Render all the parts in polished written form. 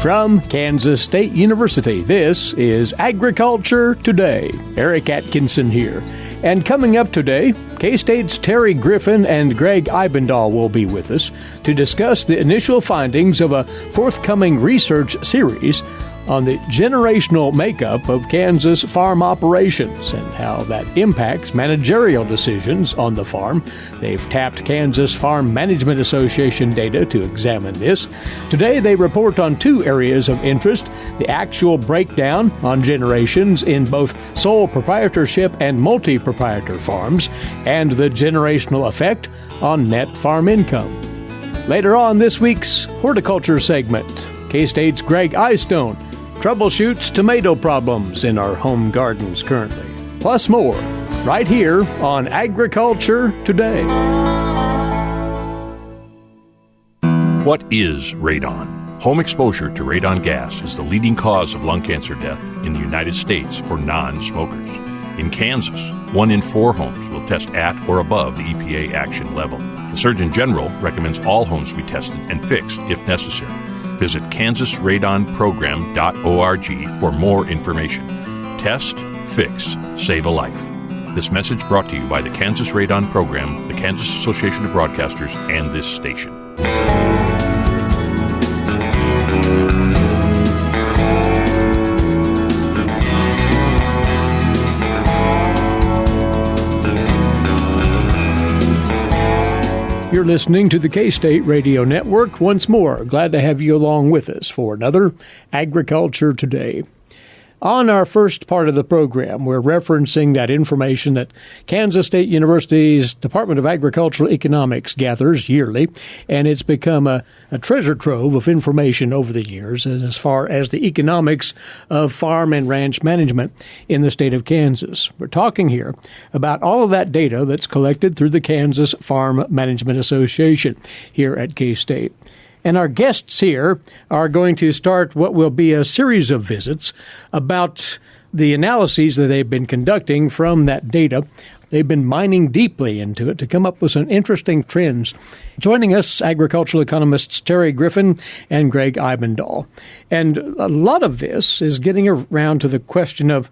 From Kansas State University, this is Agriculture Today. Eric Atkinson here. And coming up today, K-State's Terry Griffin and Gregg Eyestone will be with us to discuss the initial findings of a forthcoming research series on the generational makeup of Kansas farm operations and how that impacts managerial decisions on the farm. They've tapped Kansas Farm Management Association data to examine this. Today they report on two areas of interest: the actual breakdown on generations in both sole proprietorship and multi-proprietor farms, and the generational effect on net farm income. Later on this week's horticulture segment, K-State's Gregg Eyestone troubleshoots tomato problems in our home gardens currently. Plus more, right here on Agriculture Today. What is radon? Home exposure to radon gas is the leading cause of lung cancer death in the United States for non-smokers. In Kansas, 1 in 4 homes will test at or above the EPA action level. The Surgeon General recommends all homes be tested and fixed if necessary. Visit kansasradonprogram.org for more information. Test, fix, save a life. This message brought to you by the Kansas Radon Program, the Kansas Association of Broadcasters, and this station. You're listening to the K-State Radio Network. Once more, glad to have you along with us for another Agriculture Today. On our first part of the program, we're referencing that information that Kansas State University's Department of Agricultural Economics gathers yearly, and it's become a treasure trove of information over the years as far as the economics of farm and ranch management in the state of Kansas. We're talking here about all of that data that's collected through the Kansas Farm Management Association here at K-State. And our guests here are going to start what will be a series of visits about the analyses that they've been conducting from that data. They've been mining deeply into it to come up with some interesting trends. Joining us, agricultural economists Terry Griffin and Gregg Ibendahl. And a lot of this is getting around to the question of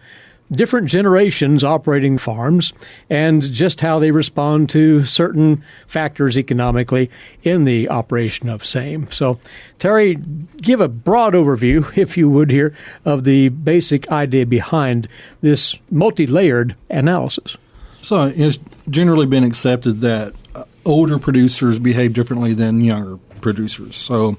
different generations operating farms and just how they respond to certain factors economically in the operation of same. So, Terry, give a broad overview, if you would here, of the basic idea behind this multi-layered analysis. So it's generally been accepted that older producers behave differently than younger producers. So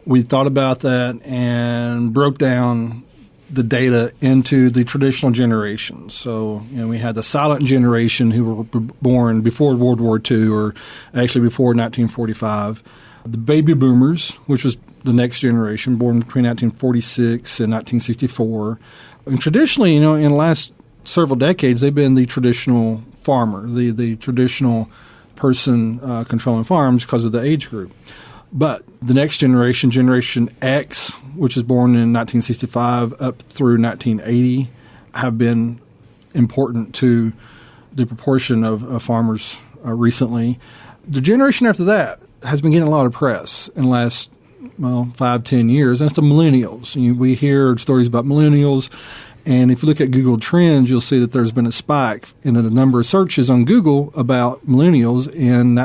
we thought about that and broke down the data into the traditional generations. So, we had the silent generation who were born before World War II, or actually before 1945. The baby boomers, which was the next generation, born between 1946 and 1964. And traditionally, in the last several decades, they've been the traditional farmer, the traditional person controlling farms because of the age group. But the next generation, Generation X, which was born in 1965 up through 1980, have been important to the proportion of farmers recently. The generation after that has been getting a lot of press in the last, 5-10 years, and it's the millennials. We hear stories about millennials, and if you look at Google Trends, you'll see that there's been a spike in the number of searches on Google about millennials in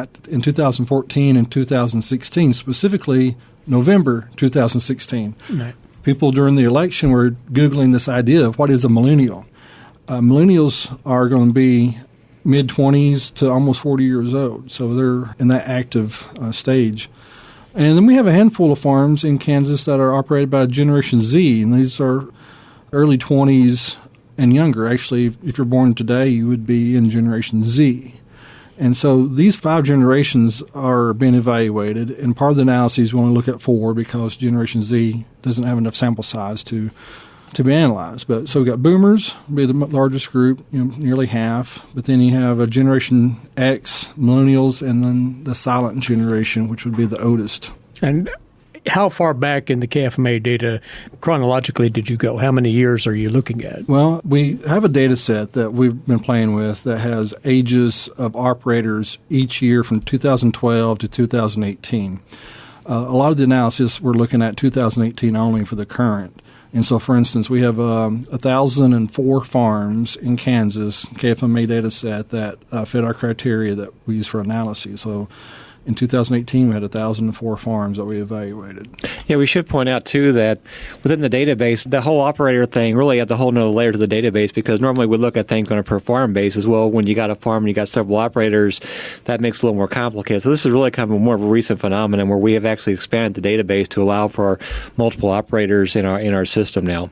2014 and 2016, specifically November 2016. Right. People during the election were Googling this idea of what is a millennial. Millennials are going to be mid-20s to almost 40 years old, so they're in that active stage. And then we have a handful of farms in Kansas that are operated by Generation Z, and these are early 20s and younger. Actually, if you're born today, you would be in Generation Z. And so these 5 generations are being evaluated, and part of the analysis we only look at 4 because Generation Z doesn't have enough sample size to be analyzed. But so we've got boomers, be the largest group, nearly half. But then you have a Generation X, millennials, and then the silent generation, which would be the oldest. And how far back in the KFMA data chronologically did you go? How many years are you looking at? Well, we have a data set that we've been playing with that has ages of operators each year from 2012 to 2018. A lot of the analysis we're looking at 2018 only for the current. And so, for instance, we have 1,004 farms in Kansas, KFMA data set, that fit our criteria that we use for analysis. So in 2018, we had 1,004 farms that we evaluated. Yeah, we should point out, too, that within the database, the whole operator thing really adds a whole nother layer to the database, because normally we look at things on a per farm basis. Well, when you got a farm and you got several operators, that makes it a little more complicated. So this is really kind of more of a recent phenomenon where we have actually expanded the database to allow for multiple operators in our system now.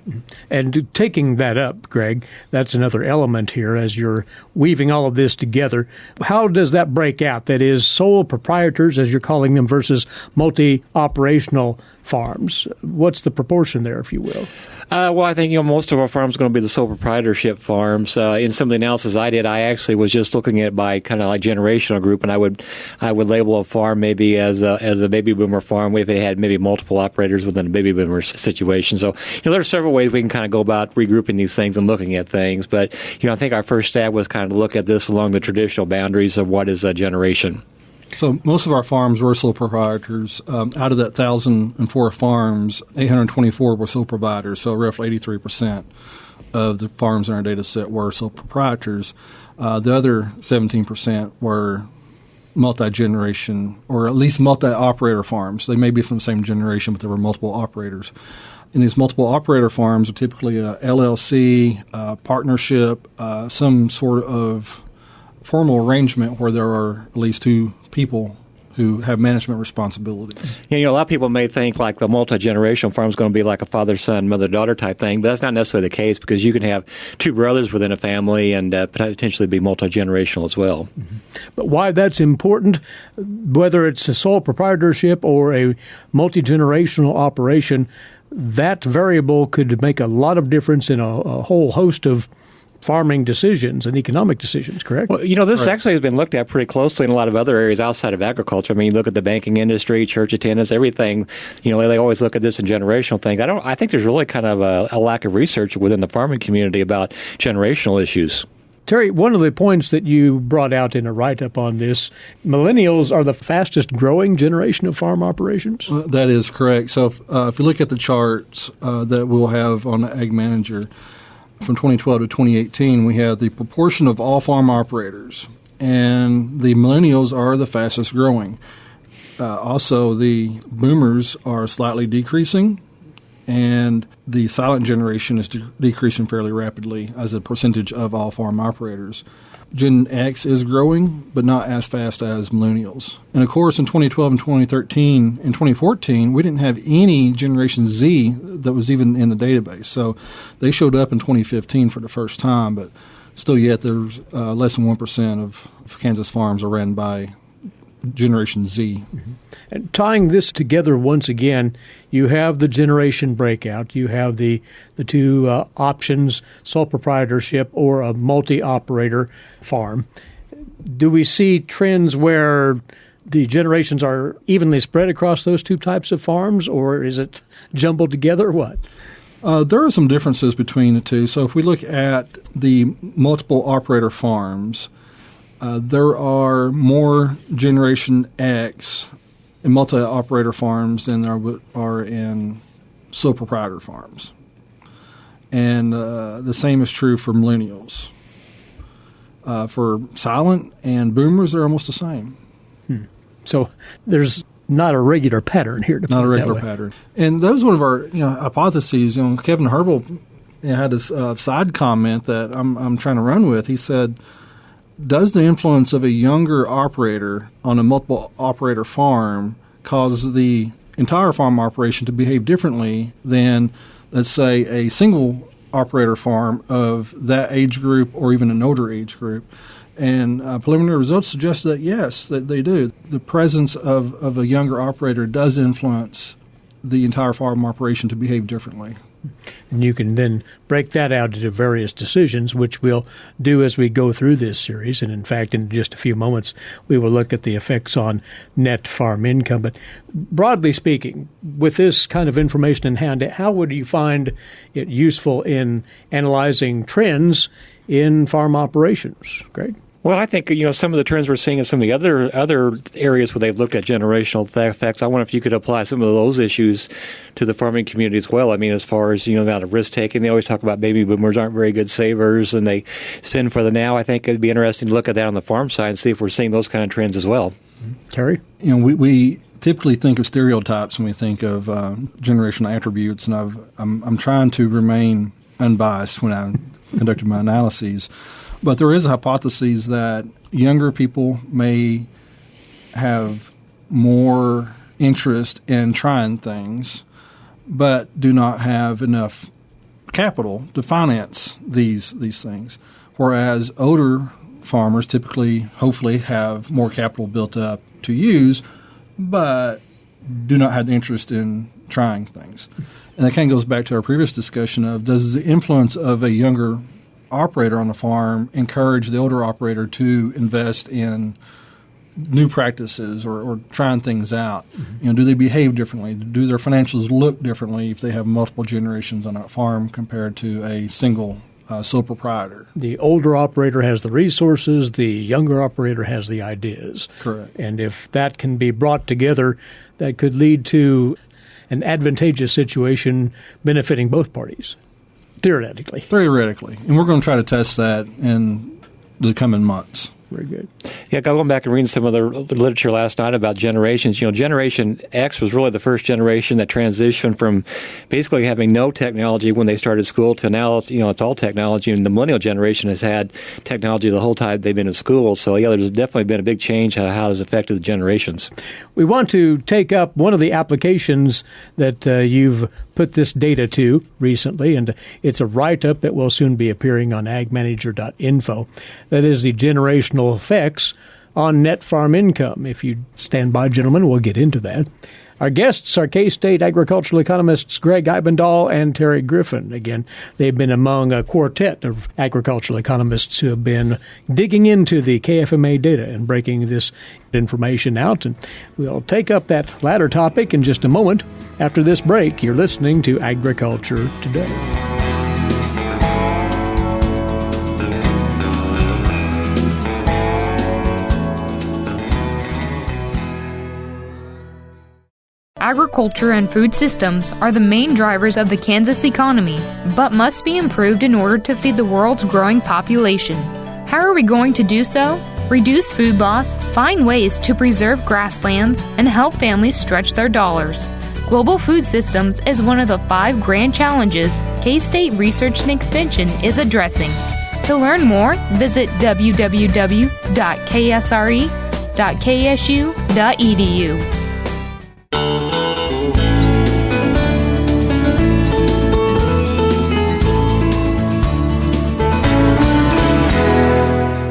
And taking that up, Gregg, that's another element here as you're weaving all of this together. How does that break out? That is, sole proprietors, as you're calling them, versus multi-operational farms. What's the proportion there, if you will? Well, I think most of our farms are going to be the sole proprietorship farms. In some of the analysis I did, I actually was just looking at it by kind of like generational group, and I would label a farm maybe as a baby boomer farm if it had maybe multiple operators within a baby boomer situation. So there are several ways we can kind of go about regrouping these things and looking at things. But I think our first stab was kind of look at this along the traditional boundaries of what is a generation. So most of our farms were sole proprietors. Out of that 1,004 farms, 824 were sole proprietors, so roughly 83% of the farms in our data set were sole proprietors. The other 17% were multi-generation, or at least multi-operator farms. They may be from the same generation, but there were multiple operators. And these multiple operator farms are typically a LLC, partnership, some sort of formal arrangement where there are at least two people who have management responsibilities. A lot of people may think like the multi-generational farm is going to be like a father-son, mother-daughter type thing, but that's not necessarily the case, because you can have two brothers within a family and potentially be multi-generational as well. Mm-hmm. But why that's important, whether it's a sole proprietorship or a multi-generational operation, that variable could make a lot of difference in a whole host of farming decisions and economic decisions, correct? Well, this actually has been looked at pretty closely in a lot of other areas outside of agriculture. I mean, you look at the banking industry, church attendance, everything. They always look at this in generational things. I think there's really kind of a lack of research within the farming community about generational issues. Terry, one of the points that you brought out in a write-up on this, millennials are the fastest growing generation of farm operations? That is correct. So if you look at the charts that we'll have on the Ag Manager, from 2012 to 2018, we had the proportion of all farm operators, and the millennials are the fastest growing. Also, the boomers are slightly decreasing, and the silent generation is decreasing fairly rapidly as a percentage of all farm operators. Gen X is growing, but not as fast as millennials. And of course, in 2012 and 2013 and 2014, we didn't have any Generation Z that was even in the database. So they showed up in 2015 for the first time, but still yet there's less than 1% of Kansas farms are run by Generation Z. Mm-hmm. And tying this together once again, you have the generation breakout. You have the two options, sole proprietorship or a multi-operator farm. Do we see trends where the generations are evenly spread across those two types of farms, or is it jumbled together or what? There are some differences between the two. So if we look at the multiple operator farms, there are more Generation X in multi-operator farms than there are in sole proprietor farms. And the same is true for millennials. For silent and boomers, they're almost the same. So there's not a regular pattern here. Not a regular pattern. And that was one of our hypotheses. Kevin Herbal had this side comment that I'm trying to run with. He said, does the influence of a younger operator on a multiple operator farm cause the entire farm operation to behave differently than, let's say, a single operator farm of that age group or even an older age group? And preliminary results suggest that, yes, that they do. The presence of a younger operator does influence the entire farm operation to behave differently. And you can then break that out into various decisions, which we'll do as we go through this series. And in fact, in just a few moments, we will look at the effects on net farm income. But broadly speaking, with this kind of information in hand, how would you find it useful in analyzing trends in farm operations, Gregg? Well, I think, some of the trends we're seeing in some of the other areas where they've looked at generational effects, I wonder if you could apply some of those issues to the farming community as well. I mean, as far as, the amount of risk taking, they always talk about baby boomers aren't very good savers and they spend for the now. I think it'd be interesting to look at that on the farm side and see if we're seeing those kind of trends as well. Terry? We typically think of stereotypes when we think of generational attributes, and I'm trying to remain unbiased when I conducted my analyses. But there is a hypothesis that younger people may have more interest in trying things, but do not have enough capital to finance these things, whereas older farmers typically, hopefully, have more capital built up to use, but do not have the interest in trying things. And that kind of goes back to our previous discussion of, does the influence of a younger operator on the farm encourage the older operator to invest in new practices or trying things out? Do they behave differently? Do their financials look differently if they have multiple generations on a farm compared to a single sole proprietor? The older operator has the resources, the younger operator has the ideas. Correct. And if that can be brought together, that could lead to an advantageous situation benefiting both parties. Theoretically. And we're going to try to test that in the coming months. Very good. Yeah, going back and reading some of the literature last night about generations, Generation X was really the first generation that transitioned from basically having no technology when they started school to now, it's all technology. And the millennial generation has had technology the whole time they've been in school. So, yeah, there's definitely been a big change how it's affected the generations. We want to take up one of the applications that you've put this data to recently, and it's a write-up that will soon be appearing on agmanager.info. That is the generational effects on net farm income. If you stand by, gentlemen, we'll get into that. Our guests are K-State agricultural economists Gregg Eybendahl and Terry Griffin. Again, they've been among a quartet of agricultural economists who have been digging into the KFMA data and breaking this information out. And we'll take up that latter topic in just a moment. After this break, you're listening to Agriculture Today. Agriculture and food systems are the main drivers of the Kansas economy, but must be improved in order to feed the world's growing population. How are we going to do so? Reduce food loss, find ways to preserve grasslands, and help families stretch their dollars. Global food systems is one of the 5 grand challenges K-State Research and Extension is addressing. To learn more, visit www.ksre.ksu.edu.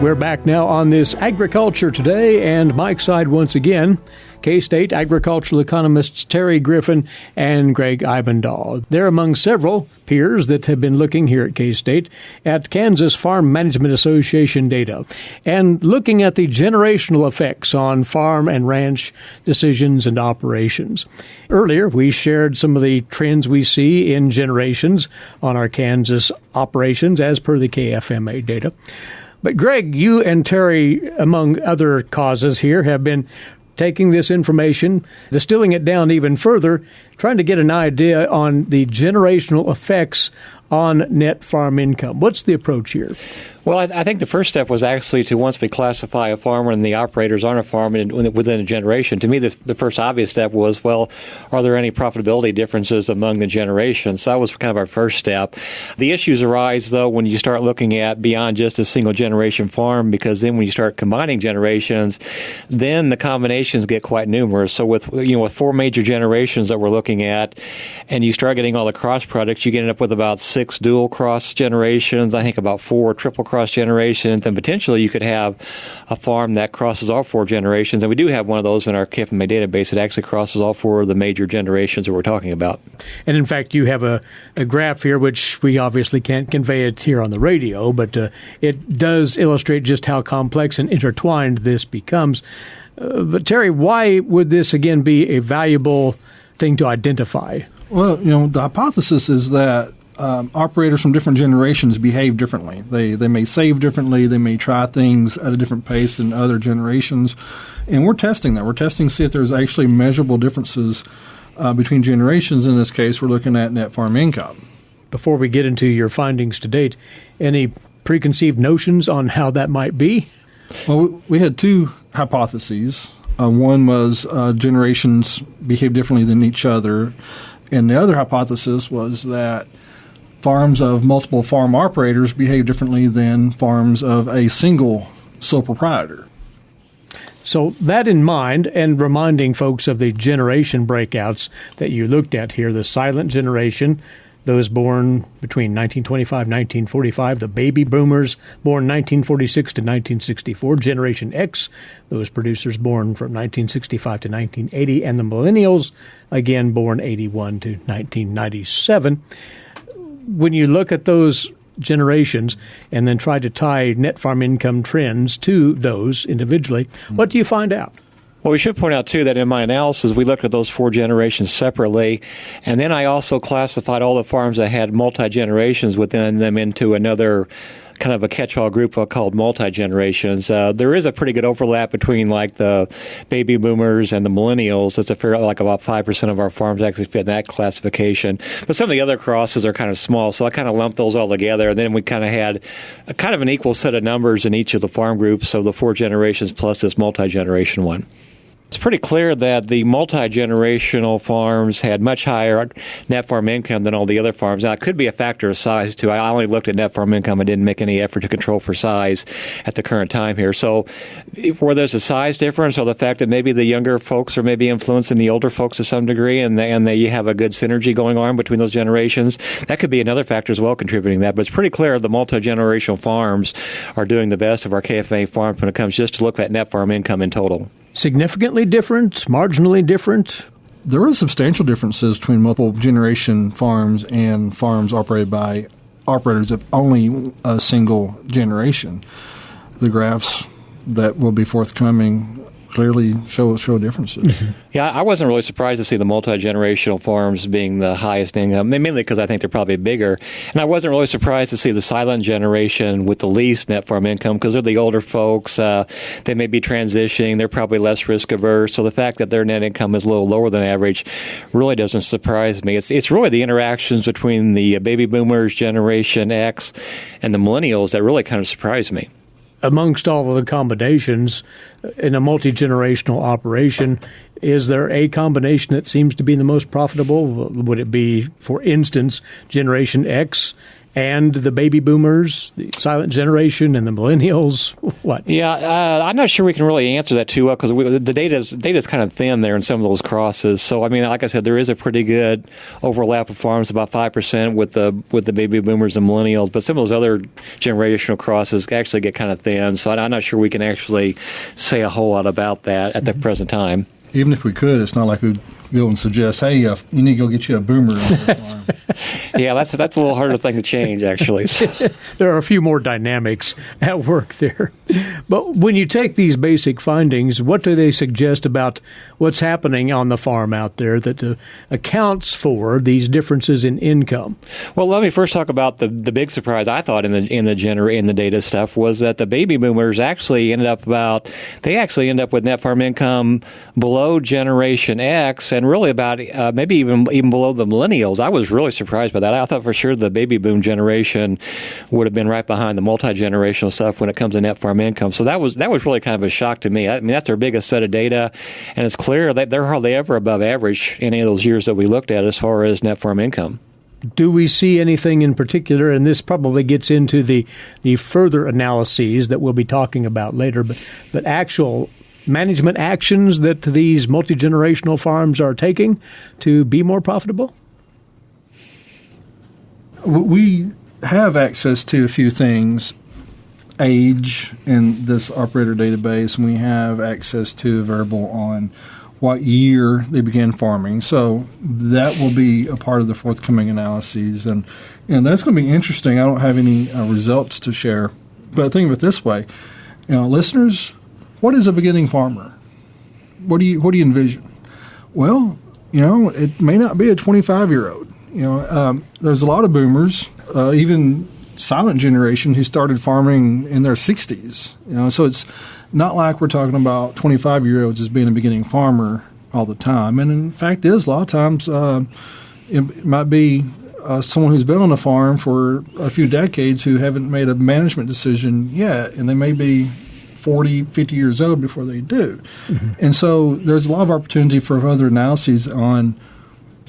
We're back now on this Agriculture Today, and Mike's side once again, K-State agricultural economists Terry Griffin and Gregg Eybendahl. They're among several peers that have been looking here at K-State at Kansas Farm Management Association data and looking at the generational effects on farm and ranch decisions and operations. Earlier, we shared some of the trends we see in generations on our Kansas operations as per the KFMA data. But Gregg, you and Terry, among other causes here, have been taking this information, distilling it down even further, trying to get an idea on the generational effects on net farm income. What's the approach here? Well, I think the first step was actually to, once we classify a farmer and the operators on a farm within a generation, to me the first obvious step was, well, are there any profitability differences among the generations? So that was kind of our first step. The issues arise, though, when you start looking at beyond just a single generation farm, because then when you start combining generations, then the combinations get quite numerous. So with 4 major generations that we're looking at, and you start getting all the cross products, you get up with about 6 dual cross generations, I think about 4 triple cross generations, and potentially you could have a farm that crosses all 4 generations. And we do have one of those in our KFMA database that actually crosses all 4 of the major generations that we're talking about. And in fact, you have a graph here, which we obviously can't convey it here on the radio, but it does illustrate just how complex and intertwined this becomes. But Terry, why would this again be a valuable thing to identify? Well, the hypothesis is that operators from different generations behave differently. They may save differently. They may try things at a different pace than other generations. And we're testing that. We're testing to see if there's actually measurable differences between generations. In this case, we're looking at net farm income. Before we get into your findings to date, any preconceived notions on how that might be? Well, we had two hypotheses. One was generations behave differently than each other. And the other hypothesis was that farms of multiple farm operators behave differently than farms of a single sole proprietor. So that in mind, and reminding folks of the generation breakouts that you looked at here, the silent generation, those born between 1925 and 1945, the baby boomers born 1946 to 1964, Generation X, those producers born from 1965 to 1980, and the millennials, again, born 81 to 1997. When you look at those generations and then try to tie net farm income trends to those individually, what do you find out? Well, we should point out, too, that in my analysis, we looked at those four generations separately, and then I also classified all the farms that had multi-generations within them into another kind of a catch-all group called multi-generations. There is a pretty good overlap between, like, the baby boomers and the millennials. It's like about 5% of our farms actually fit in that classification. But some of the other crosses are kind of small, so I kind of lumped those all together, and then we kind of had a kind of an equal set of numbers in each of the farm groups, so the four generations plus this multi-generation one. It's pretty clear that the multi-generational farms had much higher net farm income than all the other farms. Now, it could be a factor of size, too. I only looked at net farm income. I didn't make any effort to control for size at the current time here. So where there's a size difference, or the fact that maybe the younger folks are maybe influencing the older folks to some degree, and you have a good synergy going on between those generations, that could be another factor as well contributing to that. But it's pretty clear the multi-generational farms are doing the best of our KFMA farms when it comes just to look at net farm income in total. Significantly different, marginally different? There are substantial differences between multiple generation farms and farms operated by operators of only a single generation. The graphs that will be forthcoming clearly show differences. Mm-hmm. Yeah, I wasn't really surprised to see the multi-generational farms being the highest income, mainly because I think they're probably bigger. And I wasn't really surprised to see the silent generation with the least net farm income, because they're the older folks. They may be transitioning. They're probably less risk averse. So the fact that their net income is a little lower than average really doesn't surprise me. It's really the interactions between the baby boomers, Generation X, and the millennials that really kind of surprised me. Amongst all of the combinations in a multi-generational operation, is there a combination that seems to be the most profitable? Would it be, for instance, Generation X and the baby boomers, the silent generation, and the millennials? What? Yeah, I'm not sure we can really answer that too well, because the data's kind of thin there in some of those crosses. So, I mean, like I said, there is a pretty good overlap of farms, about 5% with the baby boomers and millennials. But some of those other generational crosses actually get kind of thin. So I'm not sure we can actually say a whole lot about that at the present time. Even if we could, it's not like we'd go and suggest, hey, you need to go get you a boomer on this farm. Yeah, that's a little harder thing to change, actually. There are a few more dynamics at work there. But when you take these basic findings, what do they suggest about what's happening on the farm out there that accounts for these differences in income? Well, let me first talk about the big surprise I thought in the data stuff was that the baby boomers actually end up with net farm income below Generation X, and really about maybe even below the millennials. I was really surprised by that. I thought for sure the baby boom generation would have been right behind the multi-generational stuff when it comes to net farm income. So that was really kind of a shock to me. I mean, that's their biggest set of data, and it's clear that they're hardly ever above average in any of those years that we looked at as far as net farm income. Do we see anything in particular, and this probably gets into the further analyses that we'll be talking about later, but actual management actions that these multi-generational farms are taking to be more profitable? We have access to a few things, age in this operator database, and we have access to a variable on what year they began farming. So that will be a part of the forthcoming analyses, and that's going to be interesting. I don't have any results to share, but think of it this way. Listeners, what is a beginning farmer? What do you envision? Well, it may not be a 25-year-old. There's a lot of boomers, even silent generation, who started farming in their 60s. So it's not like we're talking about 25-year-olds as being a beginning farmer all the time. And in fact, a lot of times it might be someone who's been on a farm for a few decades who haven't made a management decision yet, and they may be 40, 50 years old before they do. Mm-hmm. And so there's a lot of opportunity for other analyses on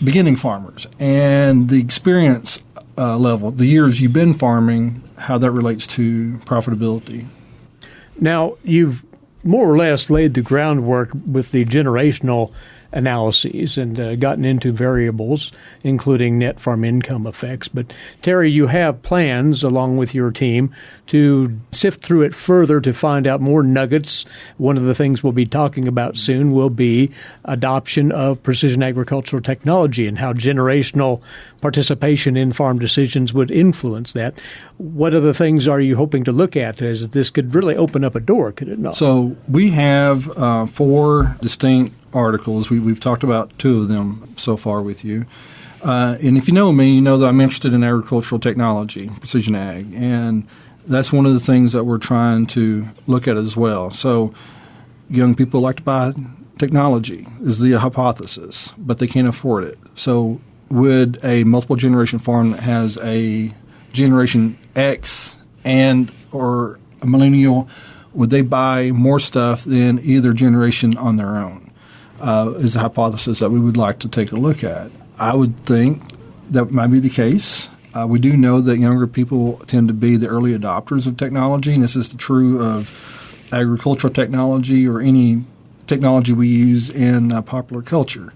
beginning farmers and the experience level, the years you've been farming, how that relates to profitability. Now, you've more or less laid the groundwork with the generational analyses and gotten into variables, including net farm income effects. But, Terry, you have plans, along with your team, to sift through it further to find out more nuggets. One of the things we'll be talking about soon will be adoption of precision agricultural technology and how generational participation in farm decisions would influence that. What other things are you hoping to look at, as this could really open up a door, could it not? So we have 4 distinct articles. We've talked about 2 of them so far with you. And if you know me, you know that I'm interested in agricultural technology, precision ag. And that's one of the things that we're trying to look at as well. So young people like to buy technology is the hypothesis, but they can't afford it. So would a multiple generation farm that has a generation X and or a millennial, would they buy more stuff than either generation on their own? Is a hypothesis that we would like to take a look at. I would think that might be the case. We do know that younger people tend to be the early adopters of technology, and this is true of agricultural technology or any technology we use in popular culture.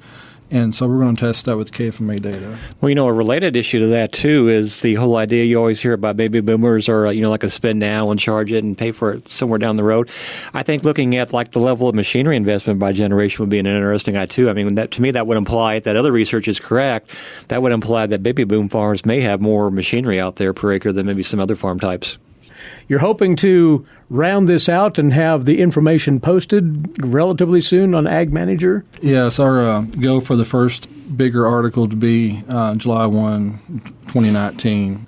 And so we're going to test that with KFMA data. Well, a related issue to that, too, is the whole idea you always hear about baby boomers or, like a spend now and charge it and pay for it somewhere down the road. I think looking at, the level of machinery investment by generation would be an interesting idea, too. I mean, to me, that would imply, if that other research is correct, that would imply that baby boom farms may have more machinery out there per acre than maybe some other farm types. You're hoping to round this out and have the information posted relatively soon on Ag Manager? Yes, our goal for the first bigger article to be July 1, 2019.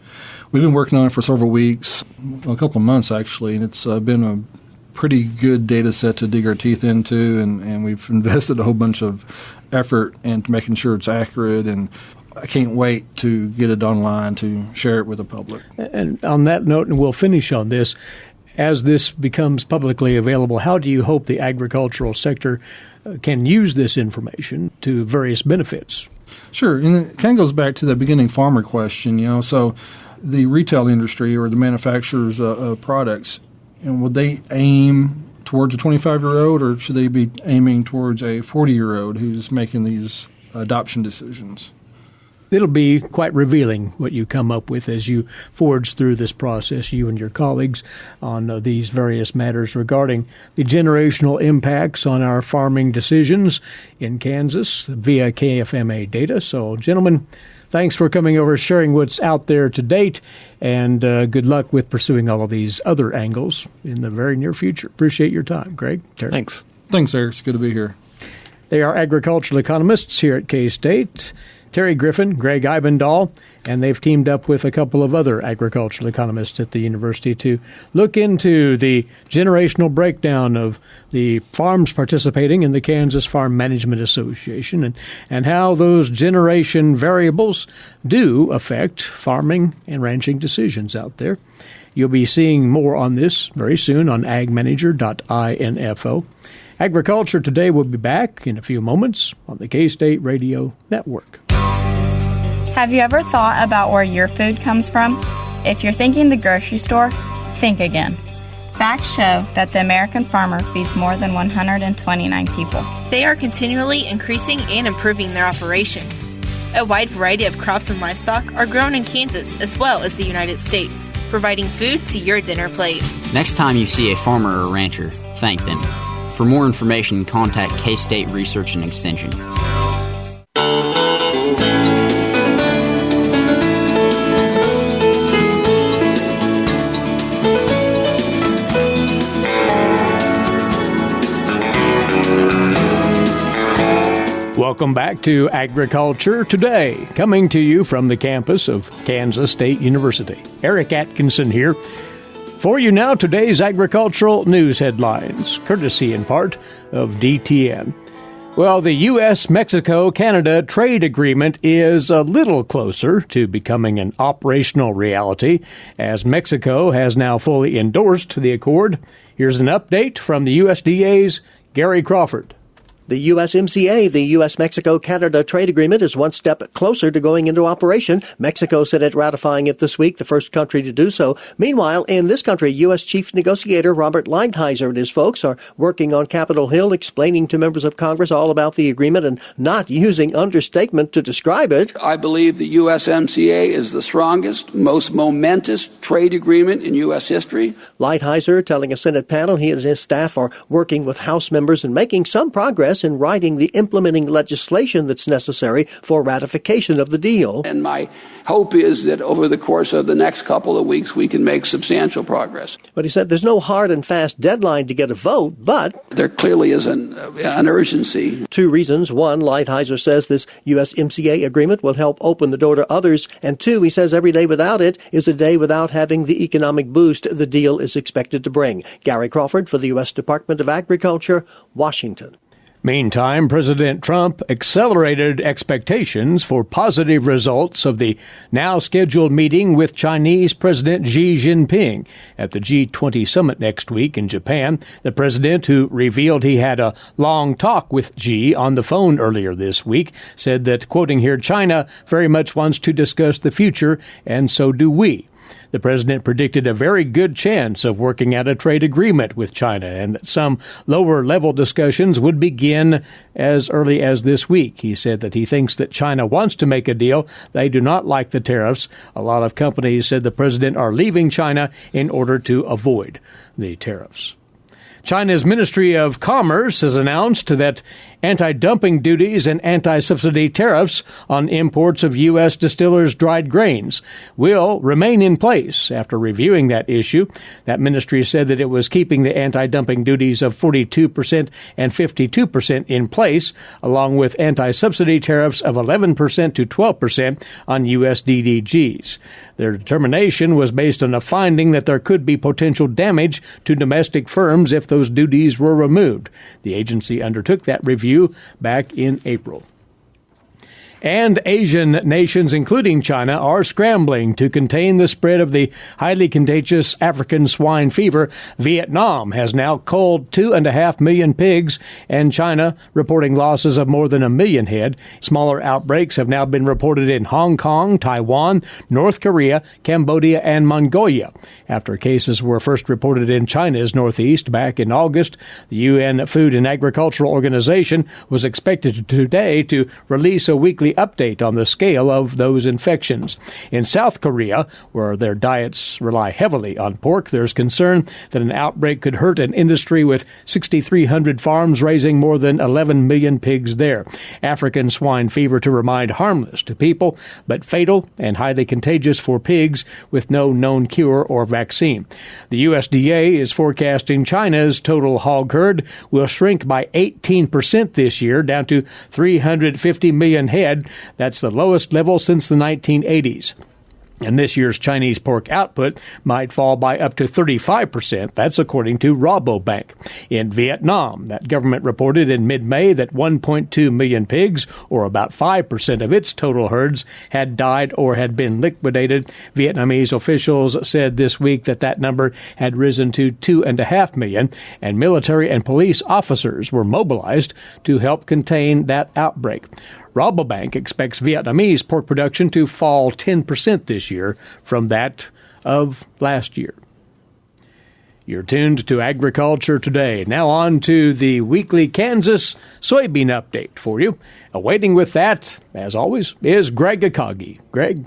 We've been working on it for several weeks, a couple of months actually, and it's been a pretty good data set to dig our teeth into, and we've invested a whole bunch of effort into making sure it's accurate, and I can't wait to get it online to share it with the public. And on that note, and we'll finish on this, as this becomes publicly available, how do you hope the agricultural sector can use this information to various benefits? Sure, and it kind of goes back to the beginning farmer question, so the retail industry or the manufacturers of products, would they aim towards a 25-year-old or should they be aiming towards a 40-year-old who's making these adoption decisions? It'll be quite revealing what you come up with as you forge through this process, you and your colleagues, on these various matters regarding the generational impacts on our farming decisions in Kansas via KFMA data. So, gentlemen, thanks for coming over, sharing what's out there to date, and good luck with pursuing all of these other angles in the very near future. Appreciate your time, Gregg. Terry. Thanks. Thanks, Eric. It's good to be here. They are agricultural economists here at K-State. Terry Griffin, Gregg Ibendahl, and they've teamed up with a couple of other agricultural economists at the university to look into the generational breakdown of the farms participating in the Kansas Farm Management Association and how those generation variables do affect farming and ranching decisions out there. You'll be seeing more on this very soon on agmanager.info. Agriculture Today will be back in a few moments on the K-State Radio Network. Have you ever thought about where your food comes from? If you're thinking the grocery store, think again. Facts show that the American farmer feeds more than 129 people. They are continually increasing and improving their operations. A wide variety of crops and livestock are grown in Kansas as well as the United States, providing food to your dinner plate. Next time you see a farmer or rancher, thank them. For more information, contact K-State Research and Extension. Welcome back to Agriculture Today, coming to you from the campus of Kansas State University. Eric Atkinson here. For you now, today's agricultural news headlines, courtesy in part of DTN. Well, the U.S.-Mexico-Canada trade agreement is a little closer to becoming an operational reality, as Mexico has now fully endorsed the accord. Here's an update from the USDA's Gary Crawford. The USMCA, the U.S.-Mexico-Canada trade agreement, is one step closer to going into operation. Mexico said it ratifying it this week, the first country to do so. Meanwhile, in this country, U.S. Chief Negotiator Robert Lighthizer and his folks are working on Capitol Hill, explaining to members of Congress all about the agreement and not using understatement to describe it. I believe the USMCA is the strongest, most momentous trade agreement in U.S. history. Lighthizer telling a Senate panel he and his staff are working with House members and making some progress in writing the implementing legislation that's necessary for ratification of the deal. And my hope is that over the course of the next couple of weeks, we can make substantial progress. But he said there's no hard and fast deadline to get a vote, but there clearly is an urgency. Two reasons. One, Lighthizer says this USMCA agreement will help open the door to others. And two, he says every day without it is a day without having the economic boost the deal is expected to bring. Gary Crawford for the U.S. Department of Agriculture, Washington. Meantime, President Trump accelerated expectations for positive results of the now scheduled meeting with Chinese President Xi Jinping at the G20 summit next week in Japan. The president, who revealed he had a long talk with Xi on the phone earlier this week, said that, quoting here, China very much wants to discuss the future, and so do we. The president predicted a very good chance of working out a trade agreement with China and that some lower-level discussions would begin as early as this week. He said that he thinks that China wants to make a deal. They do not like the tariffs. A lot of companies said the president are leaving China in order to avoid the tariffs. China's Ministry of Commerce has announced that anti-dumping duties and anti-subsidy tariffs on imports of U.S. distillers' dried grains will remain in place. After reviewing that issue, that ministry said that it was keeping the anti-dumping duties of 42% and 52% in place, along with anti-subsidy tariffs of 11% to 12% on U.S. DDGs. Their determination was based on a finding that there could be potential damage to domestic firms if those duties were removed. The agency undertook that review back in April. And Asian nations, including China, are scrambling to contain the spread of the highly contagious African swine fever. Vietnam has now culled 2.5 million pigs, and China reporting losses of more than 1 million head. Smaller outbreaks have now been reported in Hong Kong, Taiwan, North Korea, Cambodia, and Mongolia. After cases were first reported in China's northeast back in August, the UN Food and Agricultural Organization was expected today to release a weekly update on the scale of those infections. In South Korea, where their diets rely heavily on pork, there's concern that an outbreak could hurt an industry with 6,300 farms raising more than 11 million pigs there. African swine fever, to remind, harmless to people, but fatal and highly contagious for pigs with no known cure or vaccine. The USDA is forecasting China's total hog herd will shrink by 18% this year, down to 350 million head. That's the lowest level since the 1980s. And this year's Chinese pork output might fall by up to 35%. That's according to Rabobank. In Vietnam, that government reported in mid-May that 1.2 million pigs, or about 5% of its total herds, had died or had been liquidated. Vietnamese officials said this week that that number had risen to 2.5 million, and military and police officers were mobilized to help contain that outbreak. Rabobank expects Vietnamese pork production to fall 10% this year from that of last year. You're tuned to Agriculture Today. Now on to the weekly Kansas soybean update for you. Awaiting with that, as always, is Gregg Eyestone. Greg?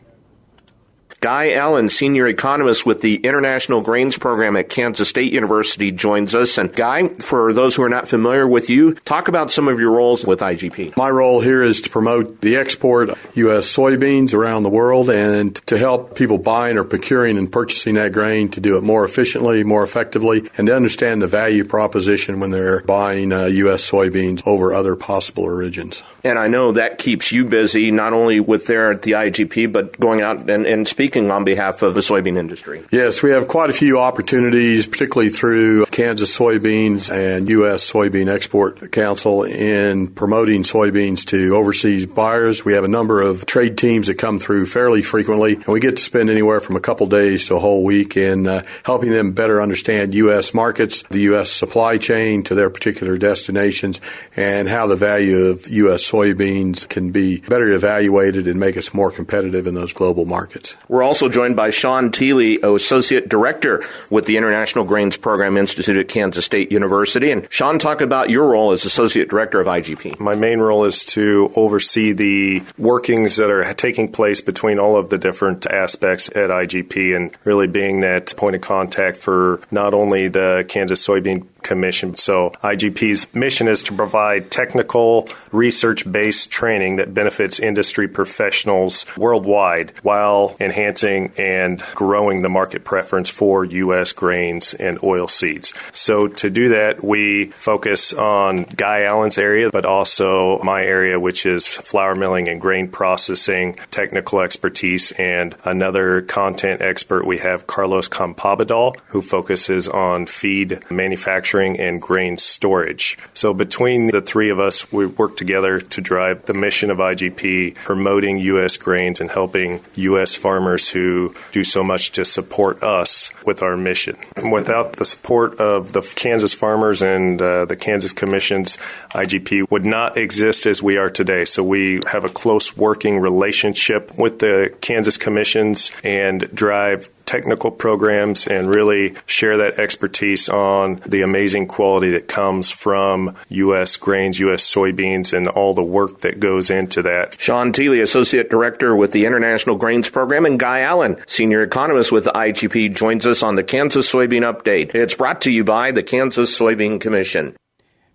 Guy Allen, senior economist with the International Grains Program at Kansas State University, joins us. And Guy, for those who are not familiar with you, talk about some of your roles with IGP. My role here is to promote the export of U.S. soybeans around the world and to help people buying or procuring and purchasing that grain to do it more efficiently, more effectively, and to understand the value proposition when they're buying U.S. soybeans over other possible origins. And I know that keeps you busy, not only with there at the IGP, but going out and speaking on behalf of the soybean industry. Yes, we have quite a few opportunities, particularly through Kansas Soybeans and U.S. Soybean Export Council in promoting soybeans to overseas buyers. We have a number of trade teams that come through fairly frequently, and we get to spend anywhere from a couple days to a whole week in helping them better understand U.S. markets, the U.S. supply chain to their particular destinations, and how the value of U.S. soybeans can be better evaluated and make us more competitive in those global markets. We're also joined by Sean Teeley, Associate Director with the International Grains Program Institute at Kansas State University. And Sean, talk about your role as Associate Director of IGP. My main role is to oversee the workings that are taking place between all of the different aspects at IGP and really being that point of contact for not only the Kansas Soybean Commission. So IGP's mission is to provide technical, research-based training that benefits industry professionals worldwide while enhancing and growing the market preference for U.S. grains and oilseeds. So to do that, we focus on Guy Allen's area, but also my area, which is flour milling and grain processing, technical expertise, and another content expert. We have Carlos Campabadal, who focuses on feed manufacturing and grain storage. So between the three of us, we work together to drive the mission of IGP, promoting U.S. grains and helping U.S. farmers who do so much to support us with our mission. Without the support of the Kansas farmers and the Kansas commissions, IGP would not exist as we are today. So we have a close working relationship with the Kansas commissions and drive technical programs and really share that expertise on the amazing quality that comes from U.S. grains, U.S. soybeans, and all the work that goes into that. Sean Teeley, Associate Director with the International Grains Program, and Guy Allen, Senior Economist with the IGP, joins us on the Kansas Soybean Update. It's brought to you by the Kansas Soybean Commission.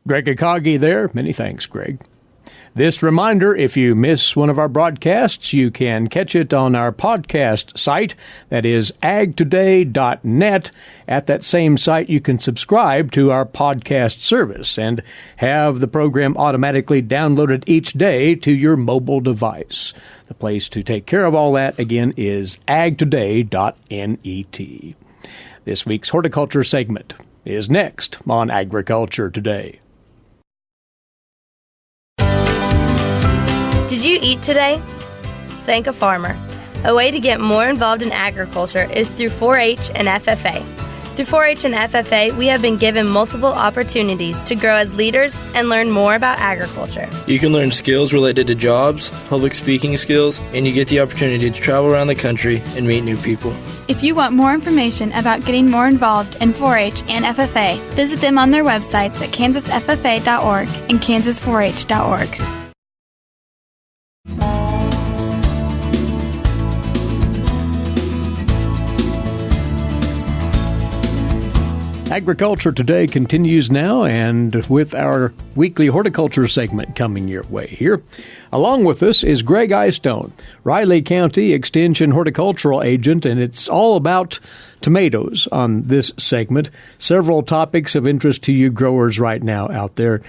Greg Eyestone there. Many thanks, Greg. This reminder, if you miss one of our broadcasts, you can catch it on our podcast site. That is agtoday.net. At that same site, you can subscribe to our podcast service and have the program automatically downloaded each day to your mobile device. The place to take care of all that, again, is agtoday.net. This week's horticulture segment is next on Agriculture Today. Did you eat today? Thank a farmer. A way to get more involved in agriculture is through 4-H and FFA. Through 4-H and FFA, we have been given multiple opportunities to grow as leaders and learn more about agriculture. You can learn skills related to jobs, public speaking skills, and you get the opportunity to travel around the country and meet new people. If you want more information about getting more involved in 4-H and FFA, visit them on their websites at kansasffa.org and kansas4h.org. Agriculture Today continues now, and with our weekly horticulture segment coming your way here. Along with us is Gregg Eyestone, Riley County Extension Horticultural Agent, and it's all about tomatoes on this segment. Several topics of interest to you growers right now out there.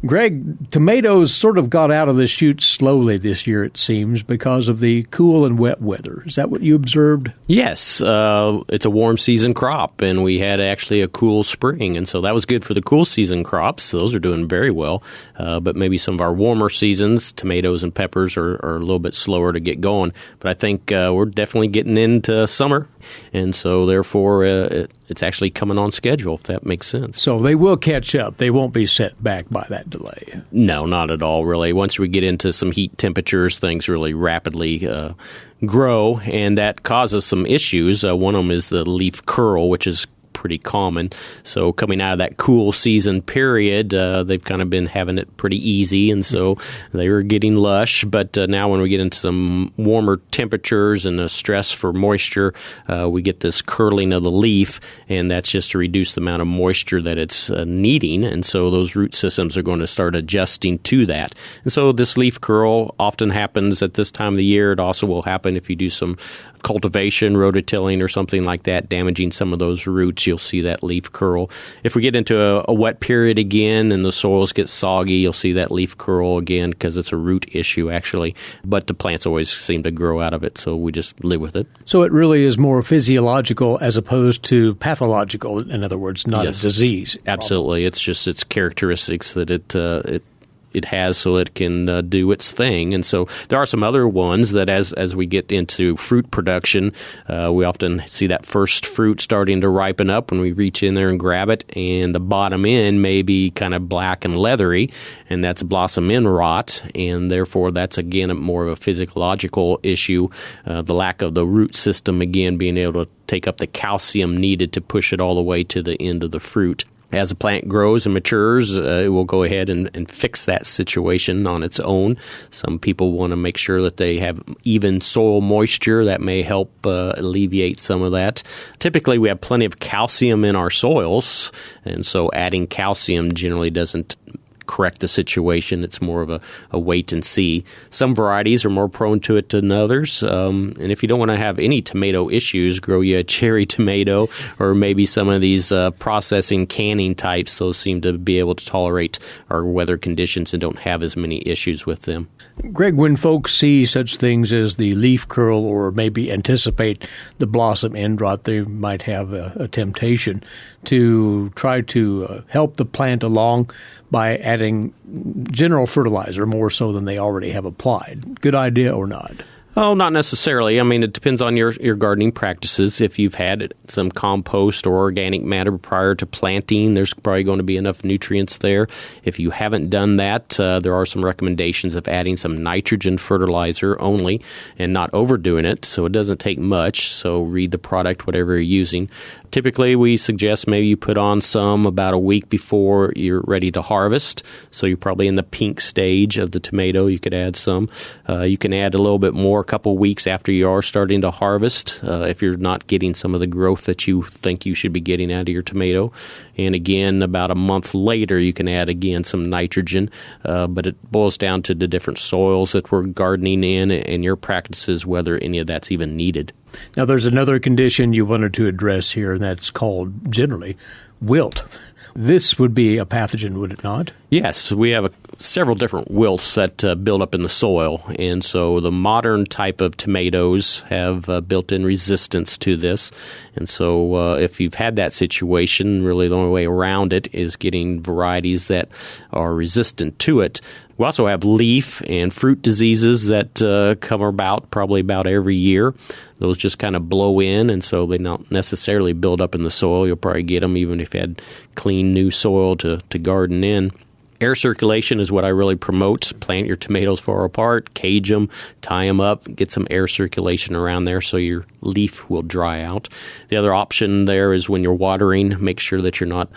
Greg, tomatoes sort of got out of the chute slowly this year, it seems, because of the cool and wet weather. Is that what you observed? Yes. It's a warm season crop, and we had actually a cool spring, and so that was good for the cool season crops. Those are doing very well. But maybe some of our warmer seasons, tomatoes and peppers, are a little bit slower to get going. But I think we're definitely getting into summer, and so therefore it's actually coming on schedule, if that makes sense. So they will catch up. They won't be set back by that delay. No, not at all, really. Once we get into some heat temperatures, things really rapidly grow, and that causes some issues. One of them is the leaf curl, which is pretty common. So coming out of that cool season period, they've kind of been having it pretty easy, and so they were getting lush. But now when we get into some warmer temperatures and the stress for moisture, we get this curling of the leaf, and that's just to reduce the amount of moisture that it's needing, and so those root systems are going to start adjusting to that. And so this leaf curl often happens at this time of the year. It also will happen if you do some cultivation, rototilling, or something like that, damaging some of those roots. You'll see that leaf curl. If we get into a wet period again and the soils get soggy, you'll see that leaf curl again because it's a root issue, actually. But the plants always seem to grow out of it, so we just live with it. So it really is more physiological as opposed to pathological, in other words, not a disease. Absolutely. It's just its characteristics that it has so it can do its thing. And so there are some other ones that as we get into fruit production, we often see that first fruit starting to ripen up when we reach in there and grab it, and the bottom end may be kind of black and leathery, and that's blossom end rot, and therefore that's, again, more of a physiological issue, the lack of the root system, again, being able to take up the calcium needed to push it all the way to the end of the fruit. As the plant grows and matures, it will go ahead and fix that situation on its own. Some people want to make sure that they have even soil moisture. That may help alleviate some of that. Typically, we have plenty of calcium in our soils, and so adding calcium generally doesn't correct the situation. It's more of a wait and see. Some varieties are more prone to it than others. And if you don't want to have any tomato issues, grow you a cherry tomato or maybe some of these processing canning types. Those seem to be able to tolerate our weather conditions and don't have as many issues with them. Greg, when folks see such things as the leaf curl or maybe anticipate the blossom end rot, they might have a temptation to try to help the plant along by adding general fertilizer more so than they already have applied. Good idea or not? Oh, not necessarily. I mean, it depends on your gardening practices. If you've had some compost or organic matter prior to planting, there's probably going to be enough nutrients there. If you haven't done that, there are some recommendations of adding some nitrogen fertilizer only and not overdoing it, so it doesn't take much. So read the product, whatever you're using. Typically, we suggest maybe you put on some about a week before you're ready to harvest. So you're probably in the pink stage of the tomato. You could add some. You can add a little bit more a couple weeks after you are starting to harvest if you're not getting some of the growth that you think you should be getting out of your tomato. And again, about a month later, you can add again some nitrogen. But it boils down to the different soils that we're gardening in and your practices, whether any of that's even needed. Now, there's another condition you wanted to address here, and that's called, generally, wilt. This would be a pathogen, would it not? Yes, we have several different wilts that build up in the soil, and so the modern type of tomatoes have built-in resistance to this. And so if you've had that situation, really the only way around it is getting varieties that are resistant to it. We also have leaf and fruit diseases that come about probably about every year. Those just kind of blow in, and so they don't necessarily build up in the soil. You'll probably get them even if you had clean new soil to garden in. Air circulation is what I really promote. Plant your tomatoes far apart, cage them, tie them up, get some air circulation around there so your leaf will dry out. The other option there is when you're watering, make sure that you're not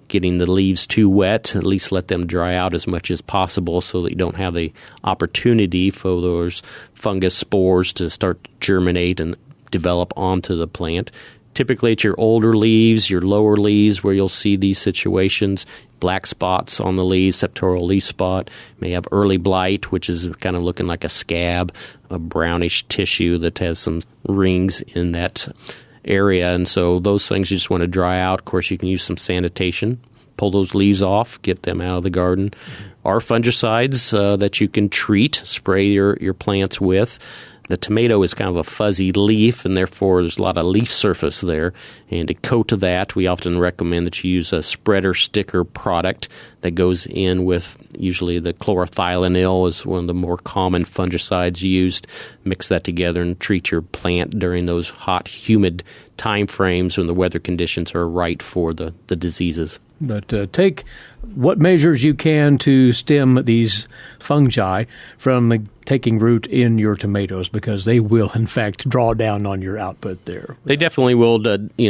getting the leaves too wet. At least let them dry out as much as possible so that you don't have the opportunity for those fungus spores to start to germinate and develop onto the plant. Typically, it's your older leaves, your lower leaves where you'll see these situations. Black spots on the leaves, septoral leaf spot. You may have early blight, which is kind of looking like a scab, a brownish tissue that has some rings in that area. And so those things you just want to dry out. Of course, you can use some sanitation. Pull those leaves off, get them out of the garden. Or fungicides that you can treat, spray your plants with. The tomato is kind of a fuzzy leaf, and therefore there's a lot of leaf surface there. And to coat to that, we often recommend that you use a spreader sticker product that goes in with usually the chlorothalonil is one of the more common fungicides used. Mix that together and treat your plant during those hot, humid time frames when the weather conditions are right for the diseases. But take what measures you can to stem these fungi from taking root in your tomatoes, because they will, in fact, draw down on your output there. They definitely will,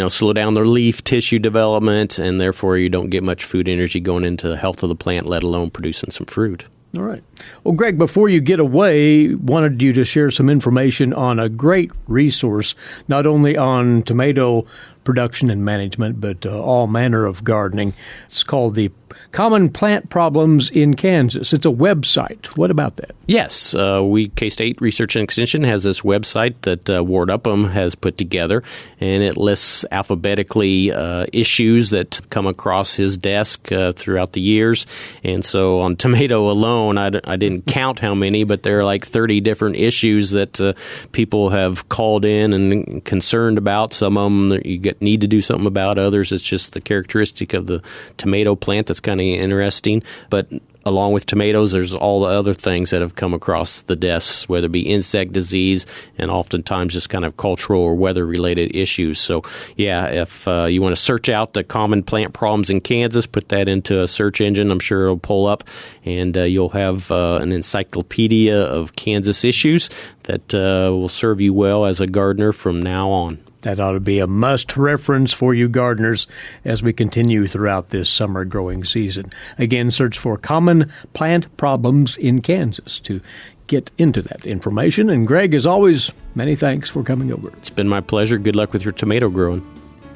slow down their leaf tissue development, and therefore you don't get much food energy going into the health of the plant, let alone producing some fruit. All right. Well, Greg, before you get away, wanted you to share some information on a great resource, not only on tomato production and management, but all manner of gardening. It's called the Common Plant Problems in Kansas. It's a website. What about that? Yes. K-State Research and Extension has this website that Ward Upham has put together, and it lists alphabetically issues that come across his desk throughout the years. And so on tomato alone, I didn't count how many, but there are like 30 different issues that people have called in and concerned about. Some of them you need to do something about. Others, it's just the characteristic of the tomato plant that's kind of interesting. But along with tomatoes, there's all the other things that have come across the desks, whether it be insect disease and oftentimes just kind of cultural or weather-related issues. So, yeah, if you want to search out the common plant problems in Kansas, put that into a search engine. I'm sure it'll pull up, and you'll have an encyclopedia of Kansas issues that will serve you well as a gardener from now on. That ought to be a must reference for you gardeners as we continue throughout this summer growing season. Again, search for Common Plant Problems in Kansas to get into that information. And Greg, as always, many thanks for coming over. It's been my pleasure. Good luck with your tomato growing.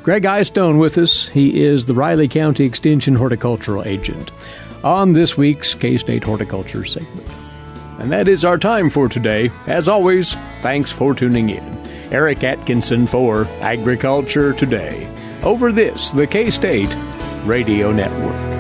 Gregg Eyestone with us. He is the Riley County Extension Horticultural Agent on this week's K-State Horticulture segment. And that is our time for today. As always, thanks for tuning in. Eric Atkinson for Agriculture Today. Over this, the K-State Radio Network.